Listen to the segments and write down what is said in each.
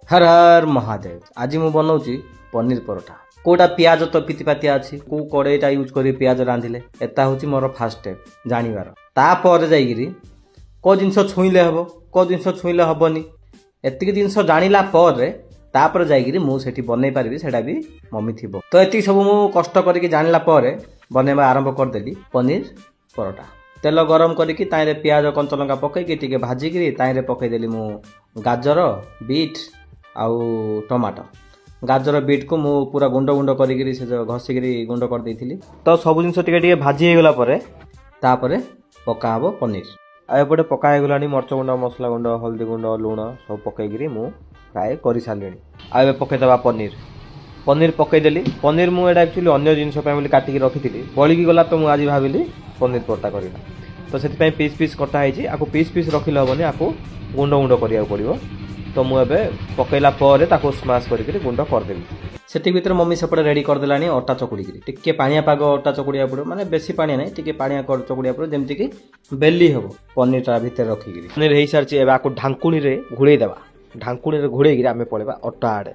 हर हर महादेव। आज मु बनाऊँ पनीर परोठा। कोटा पियाज तो पितिपातिया अच्छी को कड़ईटा यूज कर पियाज रांधिले एता हूँ मोर फास्ट स्टेप जानिबार। तापर जाइकिरी को जिनस छुईले हम को जिनस छुईले हेनी एतिक जिनस जानिला तापर जाइकिरी मु सेठी बनै पारिबी सेटा भी मम्मी थिबो। तो एतिक सब मु कष्ट करके जानिला बनैबा आरंभ करदेली पनीर परोठा। तेल गरम करिकी ताइरे पियाज कंचा लंका पकईकी टिके भाजिकी ताइरे पकईदेली मु गाजर बीट आउ टमाटो। गाजर बीट को मु पूरा गुंड गुंड करी से जो घसिकी गुंड कर देइथिली। तो सब जिनस टिके भाजी हो गला तापरे पका हबो पनीर। आ एपटे पका हो गलानी मरच गुंड मसला गुंड हल्दी गुंड लुण सब पकईकी मु फ्राए कर सारे। आ पकईदेवा पनीर पनीर पकईदेली। पनीर मुझे एक्चुअली अन्य जिनस काटिकी रखी बलिकी गला तो मुझे आज भाविली पनीर परोठा करना। तो से पीस पीस कटाई आपको पीस पीस रखिले हेनी आपको गुंड गुंड करा पड़ो। तो मुझे पकईला स्माश करके गुंड करदेली। से भर मम्मी सेपटे रेडी करदेला अटा चकुड़ी टिके पानिया पाग अटा चकुड़िया पड़ो माने बेसी पानी ना टिके पानिया चकुड़िया पड़ो जमती कि बेली हम पनीरटा भितर रखिकी। पनीर हो सारी आपको ढांकुणी घोड़े देवा। ढांकुणी घोड़े आम पड़ेगा अटा आड़े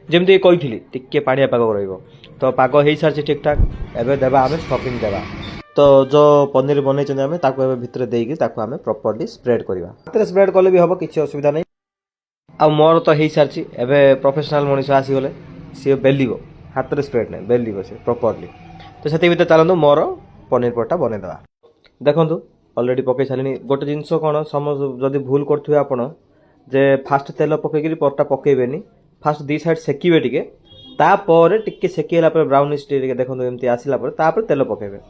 जमती कही टिके पानिया पाग रो। तो पाग हो सारी ठीक ठाक एवं देवा आम स्टफिंग देवा। तो जो पनीर बनई आम भितर देकी आम प्रॉपर्ली स्प्रेड करवा। स्प्रेड कले भी हम किसी असुविधा नहीं। आ मोर तो हो सारी एवं प्रोफेशनल मनीष आसीगले सी बेल हाथ में स्प्रेड नहीं बेल से प्रॉपर्ली। तो से भर चलतु मोर पनीर परोठा बनईदेवा। देखूँ अलरेडी पकई सारे गोटे जिनस कौन समझ जदि भूल करेंगे आपड़ जे फास्ट तेल पकईकि परोठा पकेबेनी फास्ट दी साइड सेकिबे टिके तापर टिके सेकीला ब्राउनिश देखो एमती आसला तेल पकेबे।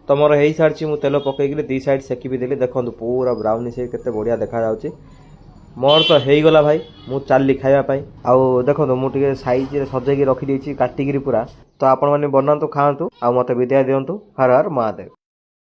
तो मोर हो सारी मुझे तेल पकईकि दी साइड सेकी भी देली। देखो पूरा ब्राउनिश केते बढ़िया देखा जाउची। मोर तो हो गला भाई मु चलली खावाई। आउ देखो मुझे साइज सजेकी रखी काटिकी पूरा। तो आपण मैंने बनातु खातु आ मत विदाय दिंतु। हर हर महादेव।